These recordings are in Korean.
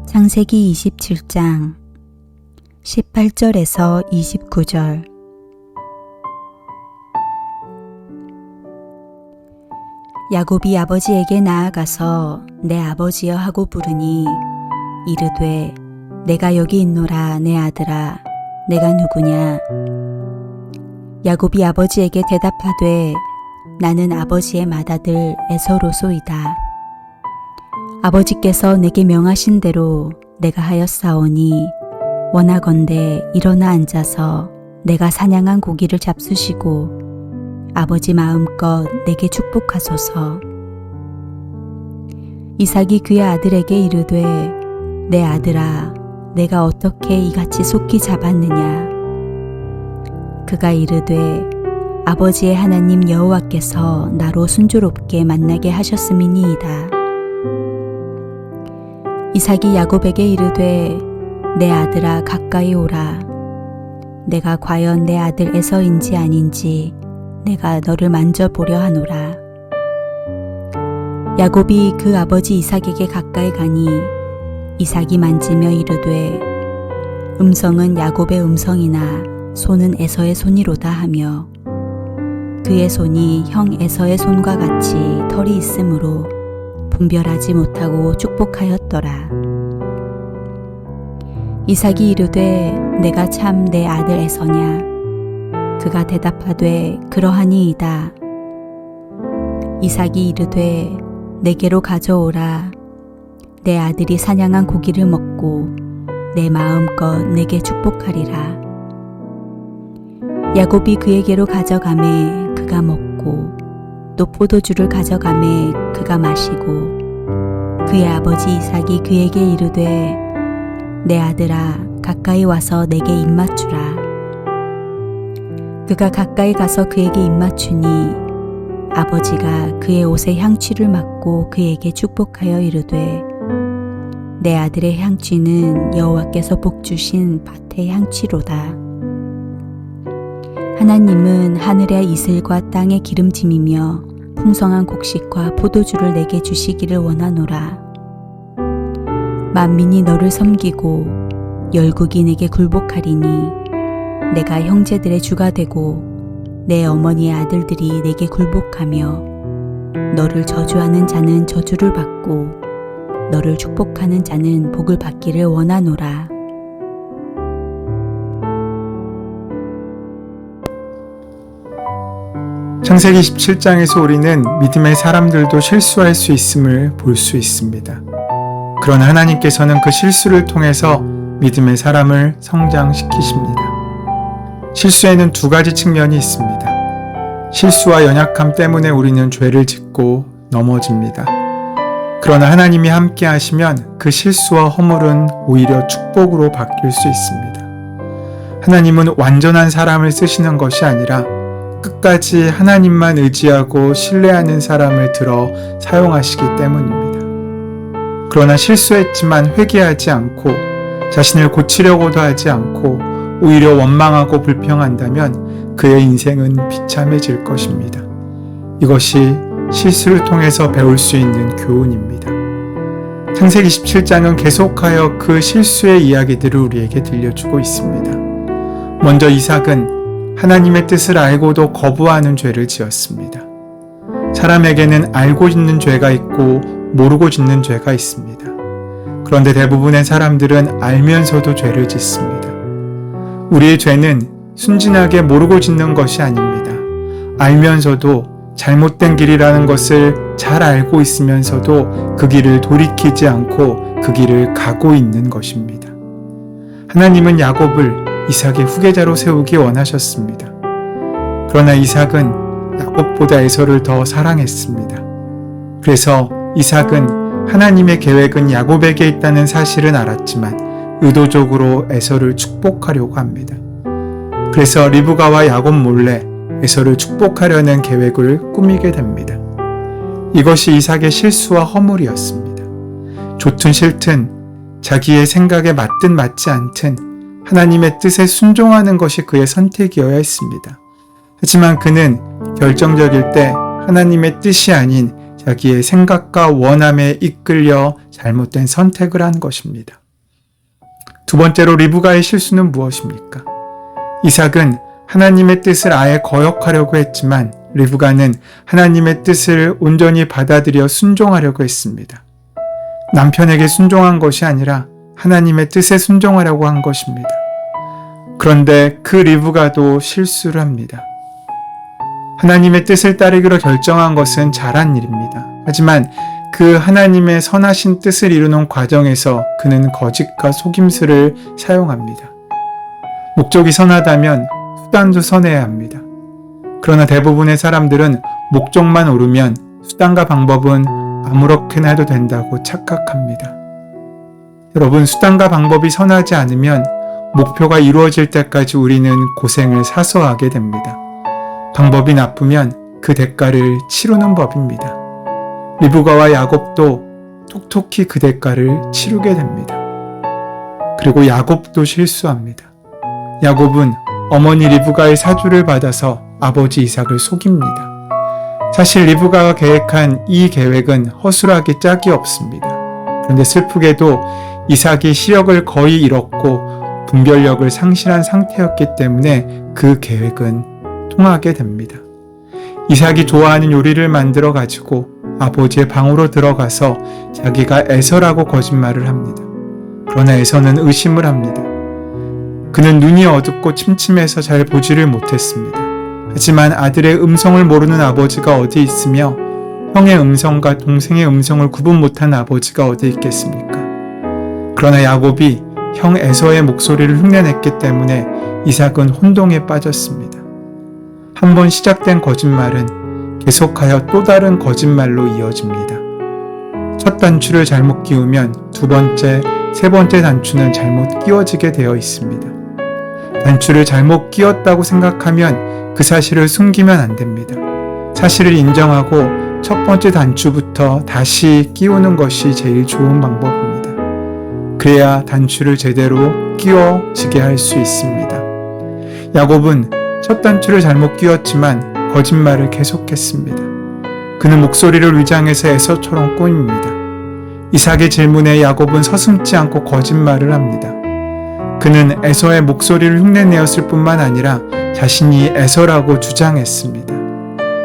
창세기 27장 18절에서 29절. 야곱이 아버지에게 나아가서 내 아버지여 하고 부르니 이르되 내가 여기 있노라 내 아들아 내가 누구냐. 야곱이 아버지에게 대답하되 나는 아버지의 맏아들 에서로소이다. 아버지께서 내게 명하신 대로 내가 하였사오니 원하건대 일어나 앉아서 내가 사냥한 고기를 잡수시고 아버지 마음껏 내게 축복하소서. 이삭이 그의 아들에게 이르되 내 아들아 내가 어떻게 이같이 속히 잡았느냐. 그가 이르되 아버지의 하나님 여호와께서 나로 순조롭게 만나게 하셨음이니이다. 이삭이 야곱에게 이르되 내 아들아 가까이 오라. 내가 과연 내 아들 에서인지 아닌지 내가 너를 만져보려 하노라. 야곱이 그 아버지 이삭에게 가까이 가니 이삭이 만지며 이르되 음성은 야곱의 음성이나 손은 에서의 손이로다 하며 그의 손이 형 에서의 손과 같이 털이 있으므로 분별하지 못하고 축복하였더라. 이삭이 이르되 내가 참 내 아들 에서냐. 그가 대답하되 그러하니이다. 이삭이 이르되 내게로 가져오라. 내 아들이 사냥한 고기를 먹고 내 마음껏 내게 축복하리라. 야곱이 그에게로 가져가매 그가 먹고 또 포도주를 가져가매 그가 마시고 그의 아버지 이삭이 그에게 이르되 내 아들아 가까이 와서 내게 입맞추라. 그가 가까이 가서 그에게 입맞추니 아버지가 그의 옷에 향취를 맡고 그에게 축복하여 이르되 내 아들의 향취는 여호와께서 복주신 밭의 향취로다. 하나님은 하늘의 이슬과 땅의 기름짐이며 풍성한 곡식과 포도주를 내게 주시기를 원하노라. 만민이 너를 섬기고 열국이 내게 굴복하리니 내가 형제들의 주가 되고 내 어머니의 아들들이 내게 굴복하며 너를 저주하는 자는 저주를 받고 너를 축복하는 자는 복을 받기를 원하노라. 창세기 17장에서 우리는 믿음의 사람들도 실수할 수 있음을 볼 수 있습니다. 그러나 하나님께서는 그 실수를 통해서 믿음의 사람을 성장시키십니다. 실수에는 두 가지 측면이 있습니다. 실수와 연약함 때문에 우리는 죄를 짓고 넘어집니다. 그러나 하나님이 함께 하시면 그 실수와 허물은 오히려 축복으로 바뀔 수 있습니다. 하나님은 완전한 사람을 쓰시는 것이 아니라 끝까지 하나님만 의지하고 신뢰하는 사람을 들어 사용하시기 때문입니다. 그러나 실수했지만 회개하지 않고 자신을 고치려고도 하지 않고 오히려 원망하고 불평한다면 그의 인생은 비참해질 것입니다. 이것이 실수를 통해서 배울 수 있는 교훈입니다. 창세기 17장은 계속하여 그 실수의 이야기들을 우리에게 들려주고 있습니다. 먼저 이삭은 하나님의 뜻을 알고도 거부하는 죄를 지었습니다. 사람에게는 알고 짓는 죄가 있고 모르고 짓는 죄가 있습니다. 그런데 대부분의 사람들은 알면서도 죄를 짓습니다. 우리의 죄는 순진하게 모르고 짓는 것이 아닙니다. 알면서도 잘못된 길이라는 것을 잘 알고 있으면서도 그 길을 돌이키지 않고 그 길을 가고 있는 것입니다. 하나님은 야곱을 이삭의 후계자로 세우기 원하셨습니다. 그러나 이삭은 야곱보다 에서를 더 사랑했습니다. 그래서 이삭은 하나님의 계획은 야곱에게 있다는 사실은 알았지만 의도적으로 에서를 축복하려고 합니다. 그래서 리브가와 야곱 몰래 에서를 축복하려는 계획을 꾸미게 됩니다. 이것이 이삭의 실수와 허물이었습니다. 좋든 싫든 자기의 생각에 맞든 맞지 않든 하나님의 뜻에 순종하는 것이 그의 선택이어야 했습니다. 하지만 그는 결정적일 때 하나님의 뜻이 아닌 자기의 생각과 원함에 이끌려 잘못된 선택을 한 것입니다. 두 번째로 리브가의 실수는 무엇입니까? 이삭은 하나님의 뜻을 아예 거역하려고 했지만 리브가는 하나님의 뜻을 온전히 받아들여 순종하려고 했습니다. 남편에게 순종한 것이 아니라 하나님의 뜻에 순종하려고 한 것입니다. 그런데 그 리브가도 실수를 합니다. 하나님의 뜻을 따르기로 결정한 것은 잘한 일입니다. 하지만 그 하나님의 선하신 뜻을 이루는 과정에서 그는 거짓과 속임수를 사용합니다. 목적이 선하다면 수단도 선해야 합니다. 그러나 대부분의 사람들은 목적만 옳으면 수단과 방법은 아무렇게나 해도 된다고 착각합니다. 여러분, 수단과 방법이 선하지 않으면 목표가 이루어질 때까지 우리는 고생을 사서하게 됩니다. 방법이 나쁘면 그 대가를 치르는 법입니다. 리브가와 야곱도 톡톡히 그 대가를 치르게 됩니다. 그리고 야곱도 실수합니다. 야곱은 어머니 리브가의 사주를 받아서 아버지 이삭을 속입니다. 사실 리브가가 계획한 이 계획은 허술하게 짝이 없습니다. 그런데 슬프게도 이삭이 시력을 거의 잃었고 분별력을 상실한 상태였기 때문에 그 계획은 통하게 됩니다. 이삭이 좋아하는 요리를 만들어 가지고 아버지의 방으로 들어가서 자기가 에서라고 거짓말을 합니다. 그러나 에서는 의심을 합니다. 그는 눈이 어둡고 침침해서 잘 보지를 못했습니다. 하지만 아들의 음성을 모르는 아버지가 어디 있으며 형의 음성과 동생의 음성을 구분 못한 아버지가 어디 있겠습니까? 그러나 야곱이 형 에서의 목소리를 흉내냈기 때문에 이삭은 혼동에 빠졌습니다. 한 번 시작된 거짓말은 계속하여 또 다른 거짓말로 이어집니다. 첫 단추를 잘못 끼우면 두 번째, 세 번째 단추는 잘못 끼워지게 되어 있습니다. 단추를 잘못 끼웠다고 생각하면 그 사실을 숨기면 안 됩니다. 사실을 인정하고 첫 번째 단추부터 다시 끼우는 것이 제일 좋은 방법입니다. 그래야 단추를 제대로 끼워지게 할 수 있습니다. 야곱은 첫 단추를 잘못 끼웠지만 거짓말을 계속했습니다. 그는 목소리를 위장해서 에서처럼 꾸밉니다. 이삭의 질문에 야곱은 서슴지 않고 거짓말을 합니다. 그는 에서의 목소리를 흉내내었을 뿐만 아니라 자신이 에서라고 주장했습니다.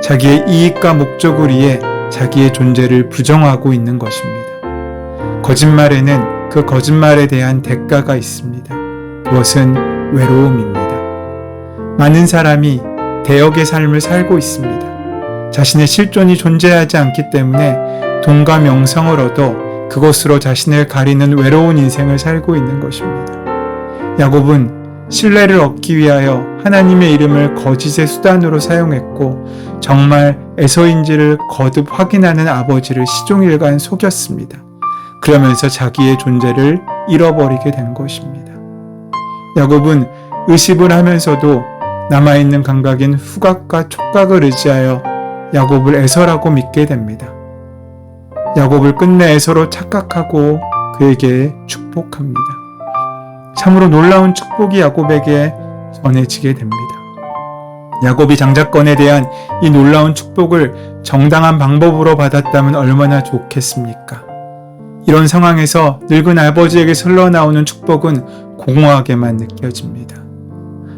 자기의 이익과 목적을 위해 자기의 존재를 부정하고 있는 것입니다. 거짓말에는 그 거짓말에 대한 대가가 있습니다. 그것은 외로움입니다. 많은 사람이 대역의 삶을 살고 있습니다. 자신의 실존이 존재하지 않기 때문에 돈과 명성을 얻어 그것으로 자신을 가리는 외로운 인생을 살고 있는 것입니다. 야곱은 신뢰를 얻기 위하여 하나님의 이름을 거짓의 수단으로 사용했고 정말 에서인지를 거듭 확인하는 아버지를 시종일관 속였습니다. 그러면서 자기의 존재를 잃어버리게 된 것입니다. 야곱은 의심을 하면서도 남아있는 감각인 후각과 촉각을 의지하여 야곱을 에서라고 믿게 됩니다. 야곱을 끝내 에서로 착각하고 그에게 축복합니다. 참으로 놀라운 축복이 야곱에게 전해지게 됩니다. 야곱이 장자권에 대한 이 놀라운 축복을 정당한 방법으로 받았다면 얼마나 좋겠습니까? 이런 상황에서 늙은 아버지에게 흘러나오는 축복은 공허하게만 느껴집니다.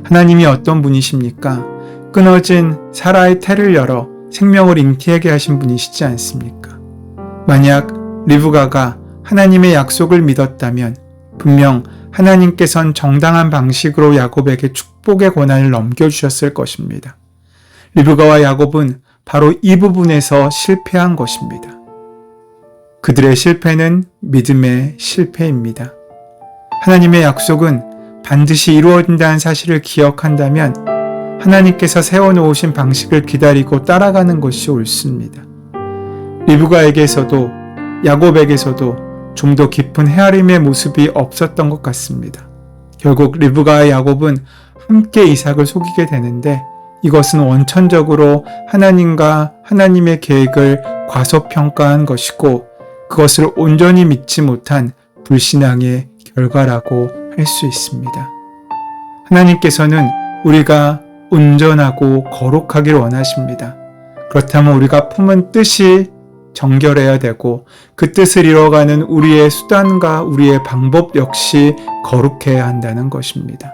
하나님이 어떤 분이십니까? 끊어진 사라의 태를 열어 생명을 잉태하게 하신 분이시지 않습니까? 만약 리브가가 하나님의 약속을 믿었다면 분명 하나님께선 정당한 방식으로 야곱에게 축복의 권한을 넘겨주셨을 것입니다. 리브가와 야곱은 바로 이 부분에서 실패한 것입니다. 그들의 실패는 믿음의 실패입니다. 하나님의 약속은 반드시 이루어진다는 사실을 기억한다면 하나님께서 세워놓으신 방식을 기다리고 따라가는 것이 옳습니다. 리브가에게서도 야곱에게서도 좀 더 깊은 헤아림의 모습이 없었던 것 같습니다. 결국 리브가와 야곱은 함께 이삭을 속이게 되는데 이것은 원천적으로 하나님과 하나님의 계획을 과소평가한 것이고 그것을 온전히 믿지 못한 불신앙의 결과라고 할 수 있습니다. 하나님께서는 우리가 온전하고 거룩하기를 원하십니다. 그렇다면 우리가 품은 뜻이 정결해야 되고 그 뜻을 이뤄가는 우리의 수단과 우리의 방법 역시 거룩해야 한다는 것입니다.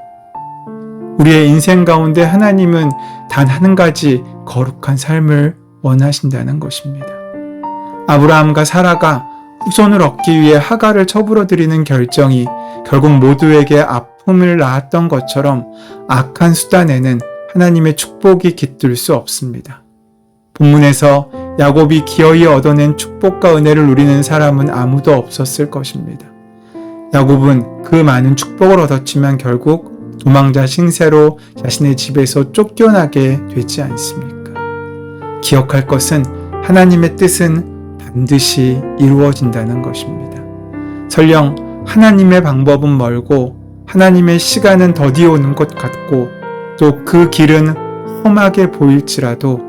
우리의 인생 가운데 하나님은 단 한 가지 거룩한 삶을 원하신다는 것입니다. 아브라함과 사라가 후손을 얻기 위해 하갈을 처불어들이는 결정이 결국 모두에게 아픔을 낳았던 것처럼 악한 수단에는 하나님의 축복이 깃들 수 없습니다. 본문에서 야곱이 기어이 얻어낸 축복과 은혜를 누리는 사람은 아무도 없었을 것입니다. 야곱은 그 많은 축복을 얻었지만 결국 도망자 신세로 자신의 집에서 쫓겨나게 되지 않습니까? 기억할 것은 하나님의 뜻은 반드시 이루어진다는 것입니다. 설령 하나님의 방법은 멀고 하나님의 시간은 더디어 오는 것 같고 또 그 길은 험하게 보일지라도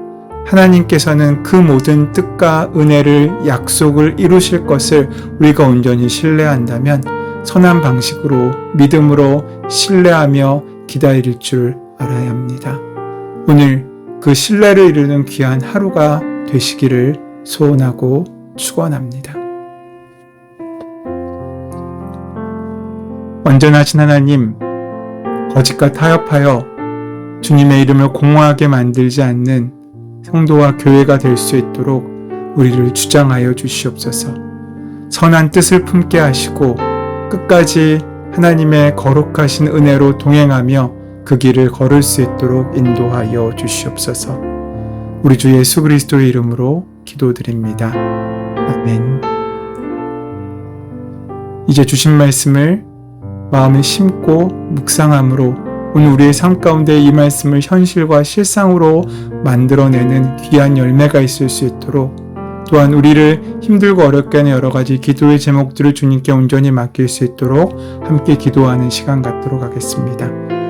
하나님께서는 그 모든 뜻과 은혜를 약속을 이루실 것을 우리가 온전히 신뢰한다면 선한 방식으로 믿음으로 신뢰하며 기다릴 줄 알아야 합니다. 오늘 그 신뢰를 이루는 귀한 하루가 되시기를 소원하고 축원합니다. 완전하신 하나님, 거짓과 타협하여 주님의 이름을 공허하게 만들지 않는 성도와 교회가 될 수 있도록 우리를 주장하여 주시옵소서. 선한 뜻을 품게 하시고 끝까지 하나님의 거룩하신 은혜로 동행하며 그 길을 걸을 수 있도록 인도하여 주시옵소서. 우리 주 예수 그리스도의 이름으로 기도드립니다. 아멘. 이제 주신 말씀을 마음에 심고 묵상함으로 오늘 우리의 삶 가운데 이 말씀을 현실과 실상으로 만들어내는 귀한 열매가 있을 수 있도록 또한 우리를 힘들고 어렵게 하는 여러 가지 기도의 제목들을 주님께 온전히 맡길 수 있도록 함께 기도하는 시간 갖도록 하겠습니다.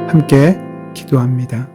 함께 기도합니다.